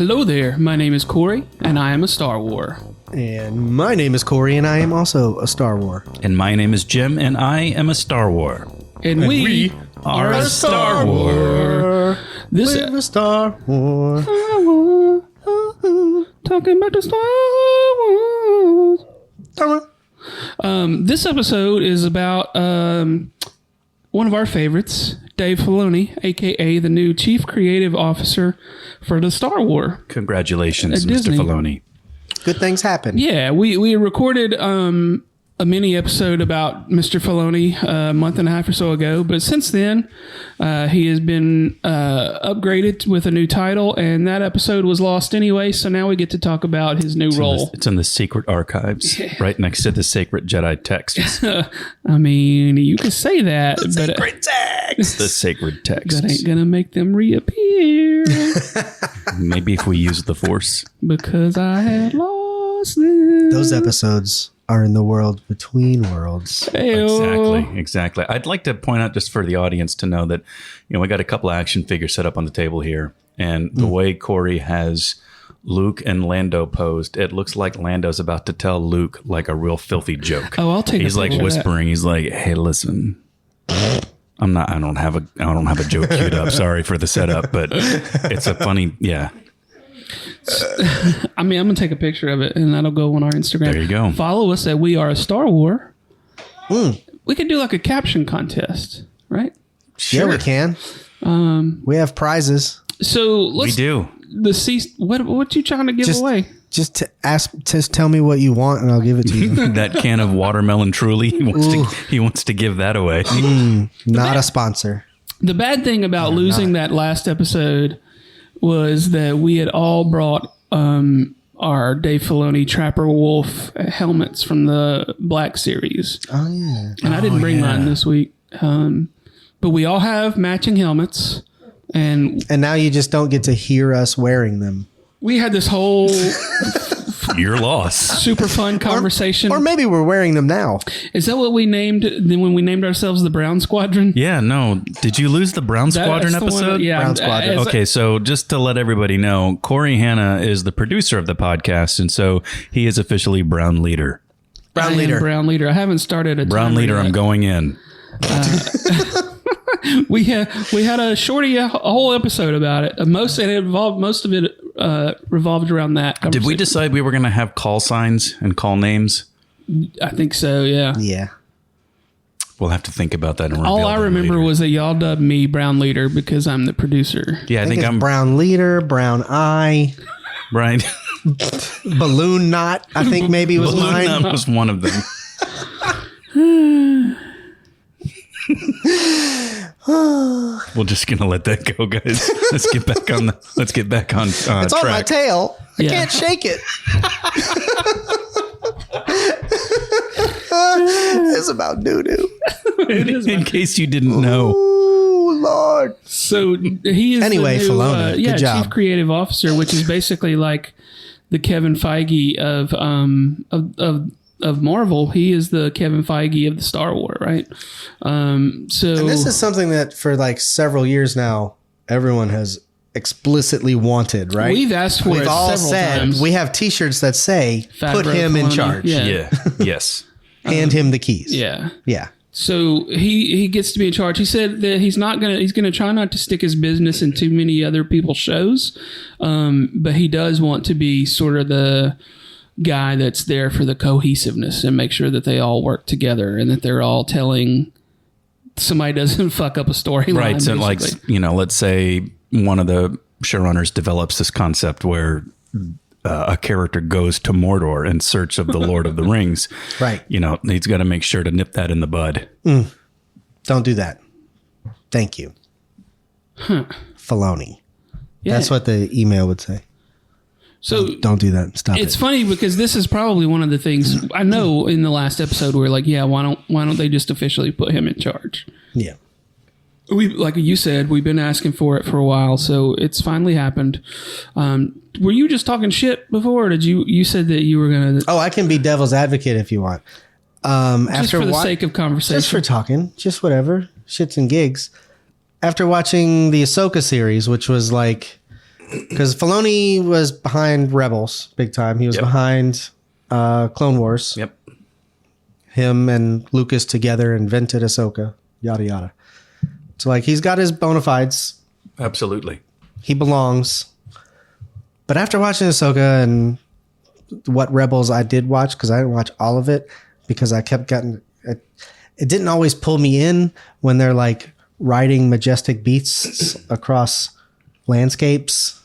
Hello there, my name is Corey, and I am a Star War. And my name is Corey, and I am also a Star War. And my name is Jim, and I am a Star War. And we are a Star War. We're a Star War. Star War. Talking about the Star Wars. This episode is about one of our favorites, Dave Filoni, a.k.a. the new Chief Creative Officer for the Star Wars. Congratulations, At Mr. Disney. Filoni. Good things happen. Yeah, we recorded a mini episode about Mr. Filoni a month and a half or so ago, but since then he has been upgraded with a new title, and that episode was lost anyway, so now we get to talk about his new role. It's in the secret archives, right next to the sacred Jedi texts. I mean, you could say that, but Sacred text. The sacred texts. that ain't gonna make them reappear Maybe if we use the Force. because I had lost them. Those episodes are in the world between worlds. Heyo. Exactly. I'd like to point out, just for the audience to know, that we got a couple of action figures set up on the table here, and the way Corey has Luke and Lando posed, it looks like Lando's about to tell Luke like a real filthy joke. Oh, I'll take a He's like picture of that. whispering. He's like, "Hey, listen, I don't have a joke queued up. Sorry for the setup, but it's a funny, yeah." I mean, I'm gonna take a picture of it, and that'll go on our Instagram. There you go. Follow us at We Are a Star War. We could do like a caption contest, right? Yeah, we can. We have prizes. So We let's do. what you trying to give away? Just tell me what you want, and I'll give it to you. That can of watermelon Truly. He wants to give that away. Not a sponsor. The bad thing about losing that last episode was that we had all brought our Dave Filoni Trapper Wolf helmets from the Black Series. Oh, yeah. And I didn't bring mine this week. But we all have matching helmets. And And now you just don't get to hear us wearing them. we had this whole Your loss. super fun conversation. Or maybe we're wearing them now. Is that what we named when we named ourselves the Brown Squadron? Yeah, no. Did you lose the Brown Squadron That's the one- episode? yeah. Brown Squadron. Okay, so just to let everybody know, Corey Hanna is the producer of the podcast, and so he is officially Brown Leader. Brown I leader. am Brown Leader. I haven't started a Brown timer Leader, yet. I'm going in. We had a shorty a whole episode about it. Most of it revolved around that. Did we conversation. decide we were going to have call signs and call names? I think so. Yeah. Yeah. We'll have to think about that and reveal All I them remember later. was that y'all dubbed me Brown Leader because I'm the producer. Yeah, I think it's I'm brown leader, brown eye, right. balloon knot. I think maybe was Balloon mine. Knot was one of them. We're just gonna let that go, guys. Let's get back on It's on my track. tail. I Yeah. can't shake it. It's about doo-doo. It is. In case you didn't know. Ooh, Lord. So he is Anyway, the new, Filoni, good job. Chief Creative Officer, which is basically like the Kevin Feige of Marvel. He is the Kevin Feige of the Star Wars, right? So And this is something that for like several years now, everyone has explicitly wanted, right? we've asked for We've it all several said, times. we have t-shirts that say, put Favreau, him in Filoni, charge. Yeah. Yeah. Yes. Hand him the keys. Yeah. Yeah. So he gets to be in charge. He said that he's gonna try not to stick his business in too many other people's shows, but he does want to be sort of the guy that's there for the cohesiveness and make sure that they all work together and that they're all telling somebody doesn't fuck up a storyline. Right. So, like, basically. let's say one of the showrunners develops this concept where a character goes to Mordor in search of the Lord of the Rings. Right. He's got to make sure to nip that in the bud. Don't do that. Thank you. Filoni. Yeah. That's what the email would say. So Don't do that. Stop it's it. funny because this is probably one of the things I know in the last episode we're like, yeah, why don't they just officially put him in charge? Yeah. We, like you said, we've been asking for it for a while, so it's finally happened. Were you just talking shit before, or did you said that you were gonna Oh, I can be devil's advocate if you want. just for the sake of conversation? Just for talking, just whatever, shits and gigs. After watching the Ahsoka series, which was like because Filoni was behind Rebels big time. He was behind Clone Wars. Yep. Him and Lucas together invented Ahsoka, yada, yada. So, like, he's got his bona fides. Absolutely. He belongs. But after watching Ahsoka and what Rebels I did watch, because I didn't watch all of it, because I kept getting... It didn't always pull me in when they're, like, riding majestic beasts across landscapes.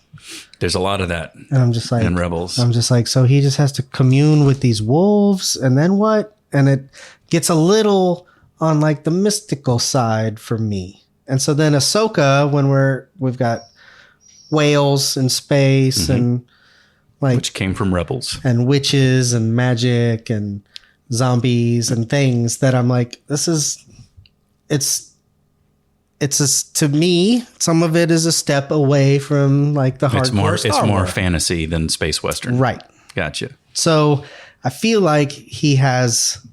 There's a lot of that. And I'm just like... in Rebels. I'm just like, so he just has to commune with these wolves, and then what? And it gets a little on like the mystical side for me. And so then Ahsoka, when we've got whales in space and like, which came from Rebels, and witches and magic and zombies and things that I'm like, to me, some of it is a step away from like the hardcore Star Wars. It's more fantasy than space Western. Right. Gotcha. So I feel like he has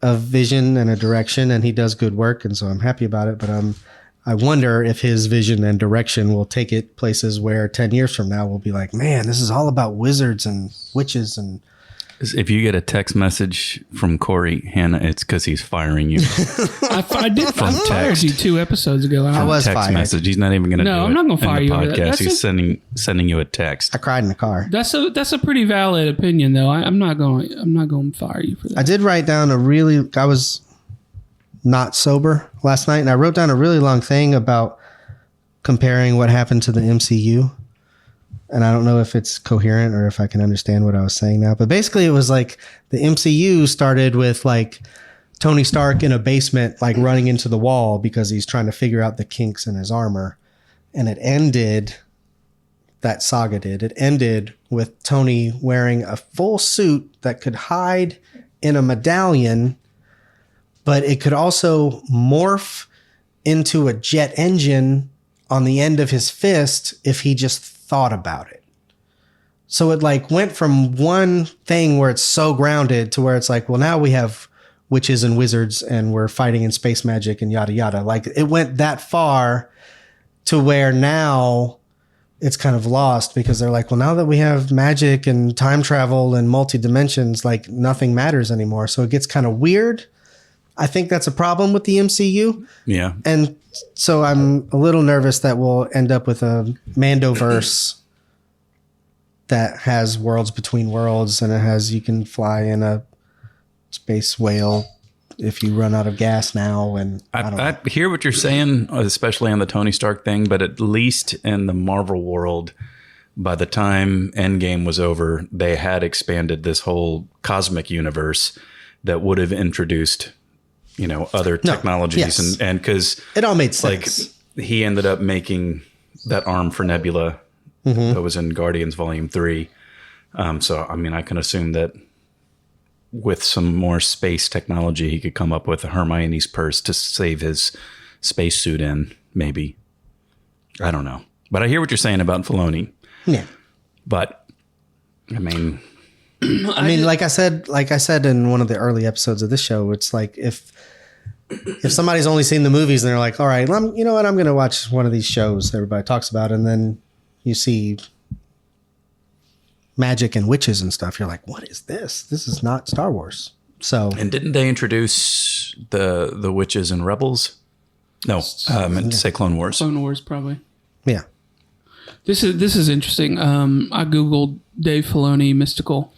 a vision and a direction, and he does good work, and so I'm happy about it. But I wonder if his vision and direction will take it places where 10 years from now we'll be like, man, this is all about wizards and witches. And if you get a text message from Corey, Hannah, it's because he's firing you. I did fire you 2 episodes ago. I was text fired. Message. He's not even going to do it. No, I'm not going to fire you over that. Podcast. He's sending you a text. I cried in the car. That's a pretty valid opinion, though. I'm not going to fire you for that. I did write down I was not sober last night, and I wrote down a really long thing about comparing what happened to the MCU. And I don't know if it's coherent or if I can understand what I was saying now. But basically, it was like the MCU started with like Tony Stark in a basement, like running into the wall because he's trying to figure out the kinks in his armor. And it ended with Tony wearing a full suit that could hide in a medallion, but it could also morph into a jet engine on the end of his fist if he just thought about it. So it like went from one thing where it's so grounded to where it's like, well, now we have witches and wizards and we're fighting in space magic and yada yada. Like it went that far to where now it's kind of lost because they're like, well, now that we have magic and time travel and multi dimensions, like nothing matters anymore. So it gets kind of weird. I think that's a problem with the MCU. Yeah. And so I'm a little nervous that we'll end up with a Mandoverse that has worlds between worlds, and it has, you can fly in a space whale if you run out of gas now. And I hear what you're saying, especially on the Tony Stark thing, but at least in the Marvel world, by the time Endgame was over, they had expanded this whole cosmic universe that would have introduced, other technologies. Yes. And because it all made sense. Like he ended up making that arm for Nebula that was in Guardians Volume 3. So, I mean, I can assume that with some more space technology, he could come up with a Hermione's purse to save his spacesuit in, maybe. I don't know. But I hear what you're saying about Filoni. Yeah. But, I mean... like I said in one of the early episodes of this show, it's like if somebody's only seen the movies and they're like, all right, you know what, I'm going to watch one of these shows everybody talks about, and then you see magic and witches and stuff, you're like, what is this? This is not Star Wars. So, and didn't they introduce the witches in Rebels? No, I meant to say Clone Wars. Clone Wars, probably. Yeah. This is interesting. I Googled Dave Filoni mystical,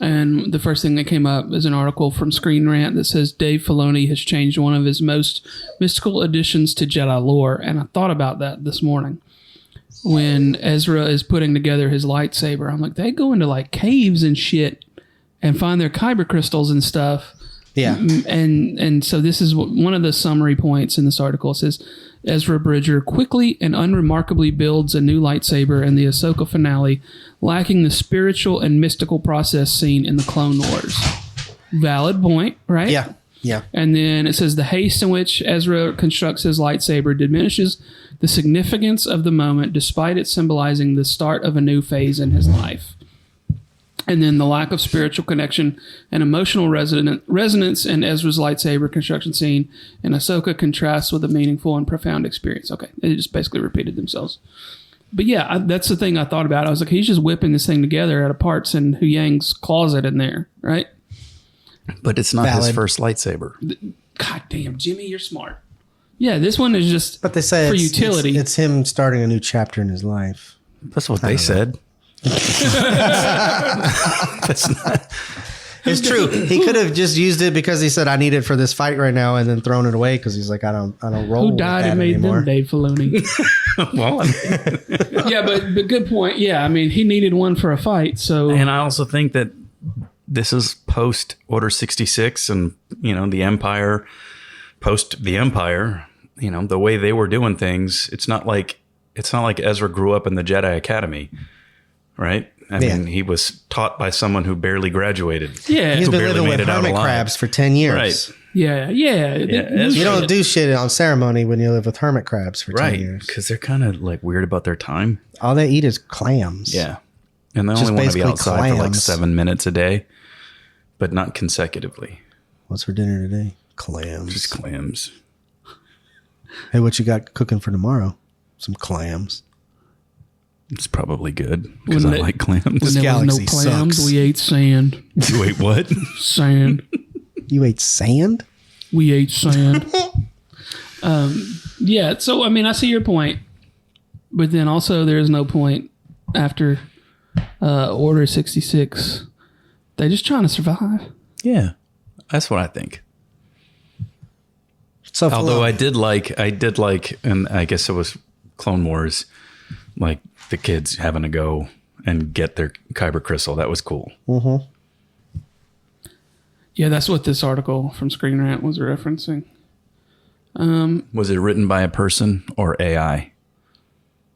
and the first thing that came up is an article from Screen Rant that says Dave Filoni has changed one of his most mystical additions to Jedi lore. And I thought about that this morning when Ezra is putting together his lightsaber. I'm like, they go into like caves and shit and find their kyber crystals and stuff. Yeah. And so this is one of the summary points in this article. It says, Ezra Bridger quickly and unremarkably builds a new lightsaber in the Ahsoka finale, lacking the spiritual and mystical process seen in the Clone Wars. Valid point, right? Yeah. Yeah. And then it says the haste in which Ezra constructs his lightsaber diminishes the significance of the moment despite it symbolizing the start of a new phase in his life. And then the lack of spiritual connection and emotional resonance in Ezra's lightsaber construction scene in Ahsoka contrasts with a meaningful and profound experience. Okay, they just basically repeated themselves. But yeah, that's the thing I thought about. I was like, he's just whipping this thing together out of parts in Hu Yang's closet in there, right? But it's not his Valid. first lightsaber. God damn, Jimmy, you're smart. Yeah, this one is just But they say for it's, utility. It's him starting a new chapter in his life. That's what they said. That's not. It's true. He could have just used it because he said, "I need it for this fight right now," and then thrown it away because he's like, "I don't roll." Who with died that and made anymore. them? Dave Filoni. Well, Yeah, but good point. Yeah, I mean, he needed one for a fight, so and I also think that this is post Order 66, and the Empire, post the Empire. The way they were doing things. It's not like Ezra grew up in the Jedi Academy, right? I mean, he was taught by someone who barely graduated. yeah, He's Who been barely living made with it out hermit alive. crabs for 10 years. Right. yeah. Ezra- You don't do shit on ceremony when you live with hermit crabs for 10 Right, years. because they're kind of like weird about their time. All they eat is clams. Yeah. And they Just only want to be basically outside for like clams. 7 minutes a day, but not consecutively. What's for dinner today? Clams. Just clams. Hey, what you got cooking for tomorrow? Some clams. It's probably good because When I they- like clams. When there was no galaxy clams, sucks. we ate sand. Wait, what? Sand. You ate sand? We ate sand. Yeah, so I mean, I see your point, but then also there is no point after Order 66. They're just trying to survive. Yeah, that's what I think. So Although I did like, and I guess it was Clone Wars, like the kids having to go and get their kyber crystal. That was cool. Yeah, that's what this article from Screen Rant was referencing. Was it written by a person or AI?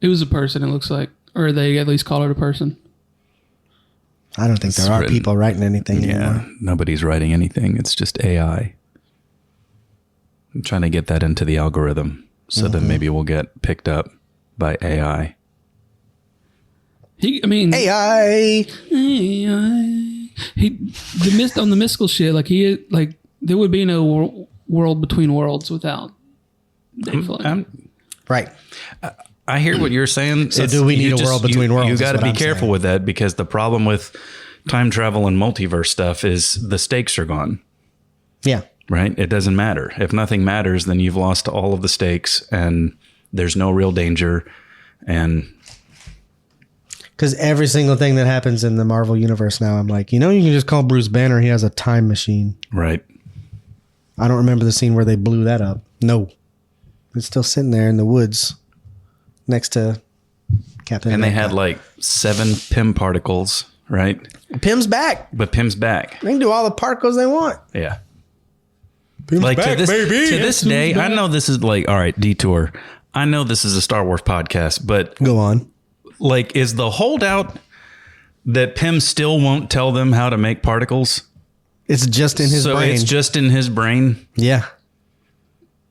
It was a person, it looks like, or they at least call it a person. I don't think there are written- people writing anything Yeah, anymore. nobody's writing anything. It's just AI. I'm trying to get that into the algorithm so that maybe we'll get picked up by AI. AI. On the mystical shit, like there would be no world between worlds without Dave Filoni. Right. I hear what you're saying. So do we need a world between worlds You is got to what be I'm careful saying. with that because the problem with time travel and multiverse stuff is the stakes are gone, Yeah. right? It doesn't matter. If nothing matters, then you've lost all of the stakes and there's no real danger. And Because every single thing that happens in the Marvel universe now, I'm like, you can just call Bruce Banner. He has a time machine. right. I don't remember the scene where they blew that up. No. It's still sitting there in the woods next to Captain And they America. had like 7 Pym particles, right? Pym's back. But Pym's back. They can do all the particles they want. Yeah. Pym's Like back, to baby. this day, I know this is like, all right, detour. I know this is a Star Wars podcast, but Go on. like, is the holdout that Pym still won't tell them how to make particles? It's just in his So brain. it's just in his brain. Yeah.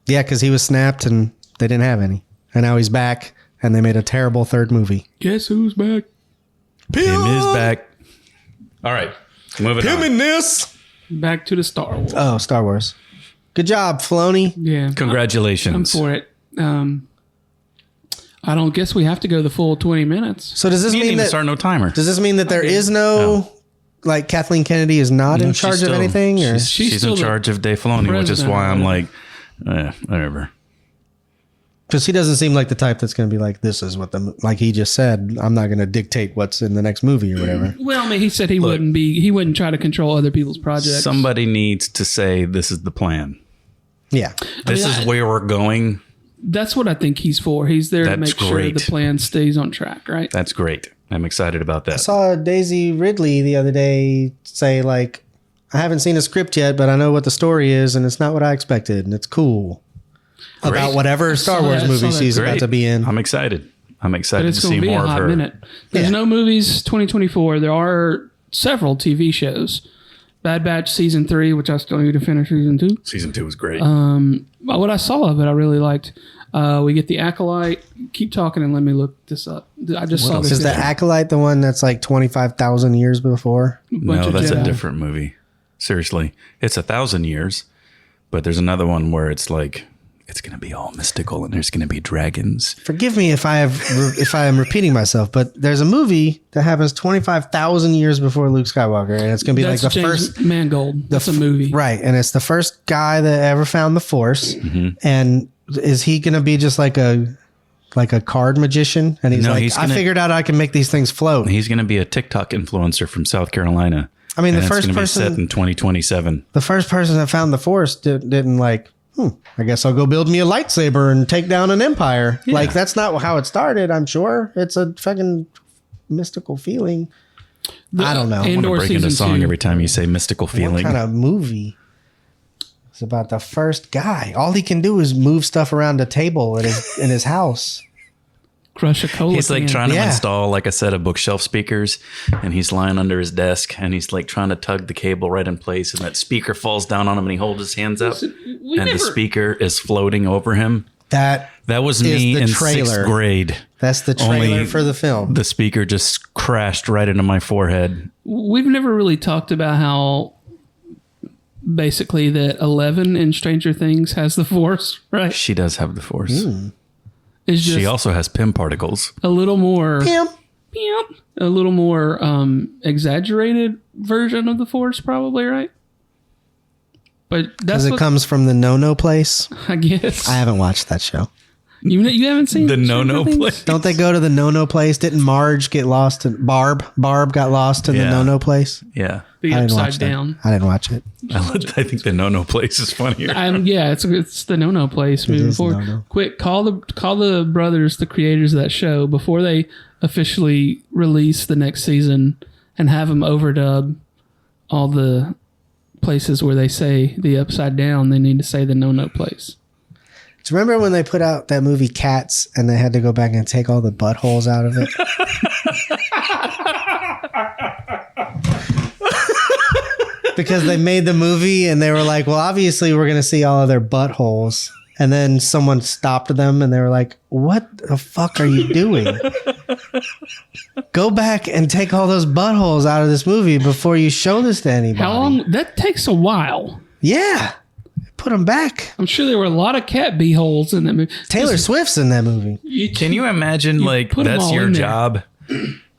Yeah, because he was snapped and they didn't have any. And now he's back and they made a terrible third movie. Guess who's back? Pym is back. All right, moving on. in this. Back to the Star Wars. Oh, Star Wars. Good job, Filoni. Yeah, Congratulations. I'm for it. I don't guess we have to go the full 20 minutes. So does this You didn't mean even that start no timer. does this mean that there is no like Kathleen Kennedy is not in No, she's charge of still- anything? Or She's in still the charge of Dave Filoni, which is president why or I'm like, whatever. because he doesn't seem like the type that's going to be like, this is what like he just said, I'm not going to dictate what's in the next movie or whatever. Well, I mean, he said he wouldn't try to control other people's projects. Somebody needs to say this is the plan. Yeah. This is where we're going. That's what I think he's for. He's there to That's make sure great. the plan stays on track, right? That's great. I'm excited about that. I saw Daisy Ridley the other day say like, I haven't seen a script yet, but I know what the story is and it's not what I expected. And it's cool. About whatever Star saw Wars that. I movie saw that. she's about Great. to be in. I'm excited. I'm But excited it's to going see to be more a of hot her. minute. There's Yeah. no movies 2024. There are several TV shows. Bad Batch season 3, which I still need to finish season 2. Season 2 was great. What I saw of it, I really liked. We get the Acolyte. Keep talking and let me look this up. I just saw this. Is the Acolyte the one that's like 25,000 years before? bunch No, of that's a Jedi. different movie. Seriously. It's 1,000 years, but there's another one where it's like it's going to be all mystical and there's going to be dragons. Forgive me if I am repeating myself, but there's a movie that happens 25,000 years before Luke Skywalker, and it's going to be That's like the James first Mangold. That's a movie, right? And it's the first guy that ever found the Force. And is he going to be just like a card magician? And I figured out I can make these things float. He's going to be a TikTok influencer from South Carolina. I mean, the and first it's gonna person be set in 2027. The first person that found the Force didn't like. I guess I'll go build me a lightsaber and take down an empire. Yeah. Like, that's not how it started, I'm sure. It's a fucking mystical feeling. I don't know. I'm going to break into song every time you say mystical feeling. What kind of movie? It's about the first guy. All he can do is move stuff around a table in his house. Crush a cola. He's like can. trying to install like a set of bookshelf speakers, and he's lying under his desk, and he's like trying to tug the cable right in place, and that speaker falls down on him, and he holds his hands up, the speaker is floating over him. That was me in sixth grade. That's the trailer for the film. The speaker just crashed right into my forehead. We've never really talked about how basically that 11 in Stranger Things has the Force, right? She does have the Force. It's just she also has Pym particles. A little more... Pym. A little more exaggerated version of the Force, probably, right? But that's because it comes from the No-No place. I guess. I haven't watched that show. You haven't seen the No-No place? Don't they go to the No-No place? Didn't Marge get lost? Barb got lost in the No-No place? Yeah. The Upside Down. I didn't watch it. I think the No-No place is funnier. Yeah, it's the No-No place moving forward. No-No. Quick, call the brothers, the creators of that show, before they officially release the next season, and have them overdub all the places where they say the Upside Down. They need to say the No-No place. Do you remember when they put out that movie Cats and they had to go back and take all the buttholes out of it? Because they made the movie and they were like, well, obviously we're going to see all of their buttholes. And then someone stopped them and they were like, what the fuck are you doing? Go back and take all those buttholes out of this movie before you show this to anybody. How long? That takes a while. Yeah. Put them back. I'm sure there were a lot of cat beeholes in that movie. Taylor Swift's in that movie. Can you imagine, like, that's your job,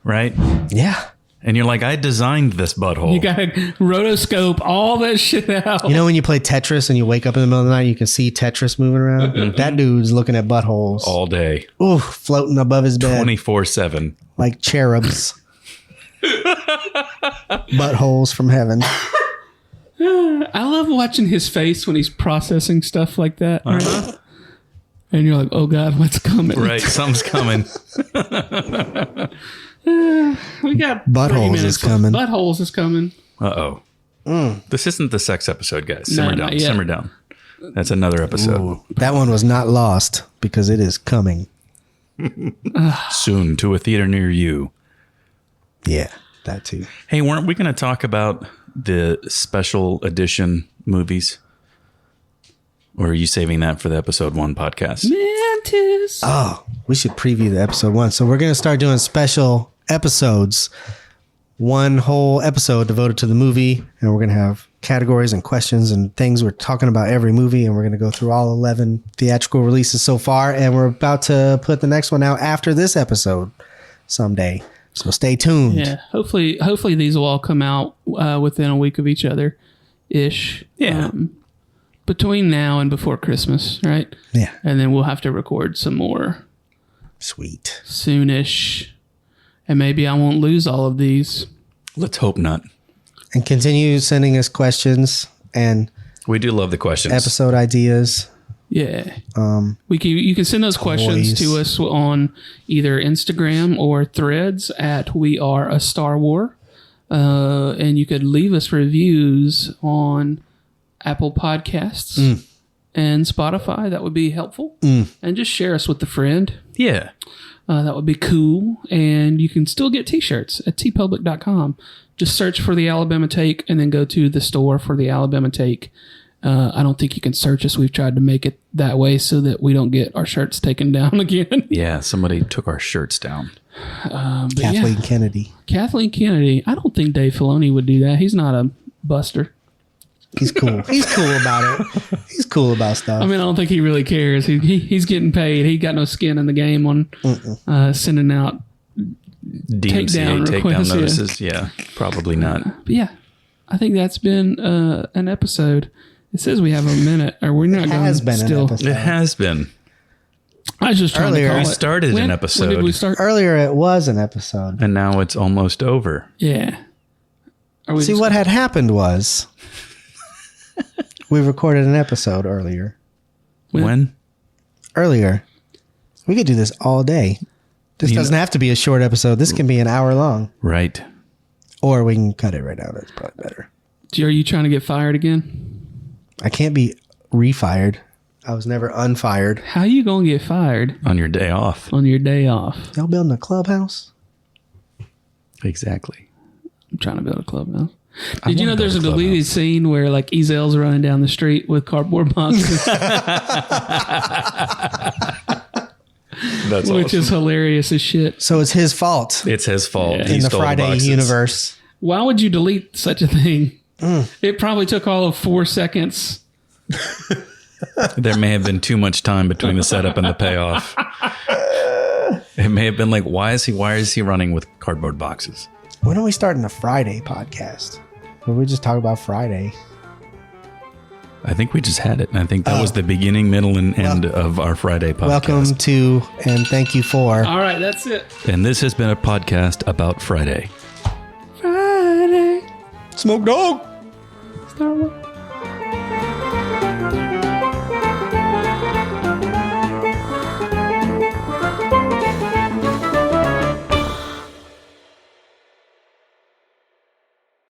right? Yeah. And you're like, I designed this butthole. You got to rotoscope all that shit out. You know when you play Tetris and you wake up in the middle of the night, you can see Tetris moving around? That dude's looking at buttholes. All day. Ooh, floating above his bed. 24/7. Like cherubs. Buttholes from heaven. I love watching his face when he's processing stuff like that. Right? And you're like, oh God, what's coming? Right, something's coming. We got Buttholes is coming. Buttholes is coming. Uh-oh. This isn't the sex episode, guys. Simmer down. Not yet. Simmer down. That's another episode. Ooh, that one was not lost because it is coming. Soon to a theater near you. Yeah, that too. Hey, weren't we going to talk about the special edition movies? Or are you saving that for the episode 1 podcast? Mantis. Oh, we should preview the episode 1. So we're going to start doing special episodes. One whole episode devoted to the movie. And we're going to have categories and questions and things. We're talking about every movie. And we're going to go through all 11 theatrical releases so far. And we're about to put the next one out after this episode someday. So stay tuned. Yeah, hopefully these will all come out within a week of each other, ish. Yeah. Between now and before Christmas, right? Yeah. And then we'll have to record some more. Sweet. Soonish. And maybe I won't lose all of these. Let's hope not. And continue sending us questions and We do love the questions. episode ideas. Yeah. You can send those questions to us on either Instagram or Threads at We Are a Star War. And you could leave us reviews on Apple Podcasts and Spotify. That would be helpful. And just share us with a friend. Yeah. That would be cool. And you can still get t-shirts at tpublic.com. Just search for the Alabama Take and then go to the store for the Alabama Take. I don't think you can search us. We've tried to make it that way so that we don't get our shirts taken down again. Yeah, somebody took our shirts down. Kathleen Kennedy. Kathleen Kennedy. I don't think Dave Filoni would do that. He's not a buster. He's cool. He's cool about it. He's cool about stuff. I mean, I don't think he really cares. He's getting paid. He got no skin in the game on sending out DMCA takedown notices. Yeah, probably not. But yeah, I think that's been an episode. It says we have a minute, or we're not going to still. It has been. I was just trying to call we it. started an episode. When did we start? Earlier it was an episode. And now it's almost over. Yeah. See, what had happened was we recorded an episode earlier. When? Earlier. We could do this all day. This doesn't have to be a short episode. This can be an hour long. Right. Or we can cut it right now. That's probably better. Are you trying to get fired again? I can't be refired. I was never unfired. How you going to get fired? On your day off. On your day off. Y'all building a clubhouse? Exactly. I'm trying to build a clubhouse. Did you know there's a deleted scene where like Ezel's running down the street with cardboard boxes? That's Which awesome. is hilarious as shit. So it's his fault. It's his fault. Yeah. He In the stole Friday boxes. universe. Why would you delete such a thing? It probably took all of 4 seconds. There may have been too much time between the setup and the payoff. It may have been like, why is he running with cardboard boxes? When are we starting a Friday podcast? Or we just talk about Friday? I think we just had it. And I think that was the beginning, middle, and end of our Friday podcast. Welcome to and thank you for. All right, that's it. And this has been a podcast about Friday. Friday. Smoke dog.